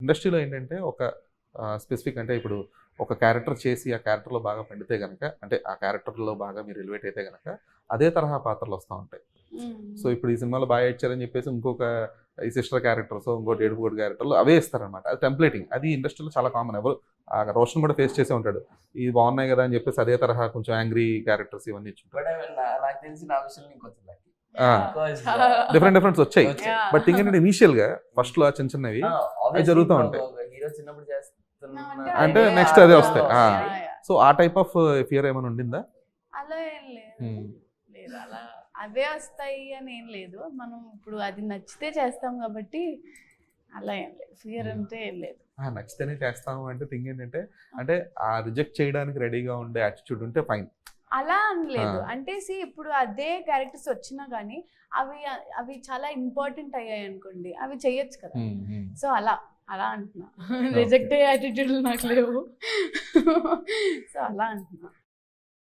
ఇండస్ట్రీలో ఏంటంటే ఒక స్పెసిఫిక్ అంటే ఇప్పుడు ఒక క్యారెక్టర్ చేసి ఆ క్యారెక్టర్లో బాగా పండితే కనుక, అంటే ఆ క్యారెక్టర్లో బాగా మీరు ఎలివేట్ అయితే కనుక అదే తరహా పాత్రలు వస్తూ ఉంటాయి. సో ఇప్పుడు ఈ సినిమాలో బాగా ఇచ్చారని చెప్పేసి ఇంకొక ఈ సిస్టర్ క్యారెక్టర్స్, ఇంకోటి ఏడుపుగోడు క్యారెక్టర్లు అవే ఇస్తారనమాట. అది టెంప్లేటింగ్. అది ఇండస్ట్రీలో చాలా కామన్. ఎవరు రోషన్ కూడా ఫేస్ చేసే ఉంటాడు. ఇది బాగున్నాయి కదా అని చెప్పేసి అదే తరహా కొంచెం యాంగ్రీ క్యారెక్టర్స్ ఇవన్నీ ఇచ్చుంటారు. నాకు తెలిసి నా విషయం నీకు వచ్చింది. డిఫరెంట్ వచ్చాయి. బట్ థింగ్ ఏంటంటే ఇనీషియల్ గా ఫస్ట్ లో చిన్న చిన్నవి అవి జరుగుతూ ఉంటాయి. హీరో చిన్నప్పుడు చేస్తున్నా అంటే నెక్స్ట్ అదే వస్తాయి. సో ఆ టైప్ ఆఫ్ ఫియర్ ఏమైనా ఉండిందా? అలా ఏం లేదు, అలా అవే వస్తాయి అని ఏం లేదు. మనం ఇప్పుడు అది నచ్చితే చేస్తాం కాబట్టి అలా ఏం లేదు, ఫియర్ అంటే ఏం లేదు. నచ్చితేనే చేస్తాము అంటే థింగ్ ఏంటంటే, అంటే ఆ రిజెక్ట్ చేయడానికి రెడీగా ఉండే యాటిట్యూడ్ ఉంటే ఫైన్. అలా అని లేదు. అంటే ఇప్పుడు అదే క్యారెక్టర్స్ వచ్చినా కానీ అవి చాలా ఇంపార్టెంట్ అయ్యాయి అనుకోండి, అవి చెయ్యొచ్చు కదా. సో అలా అంటున్నా. రిజెక్ట్ అయ్యే యాటిట్యూడ్ నాకు లేవు. సో అలా అంటున్నా.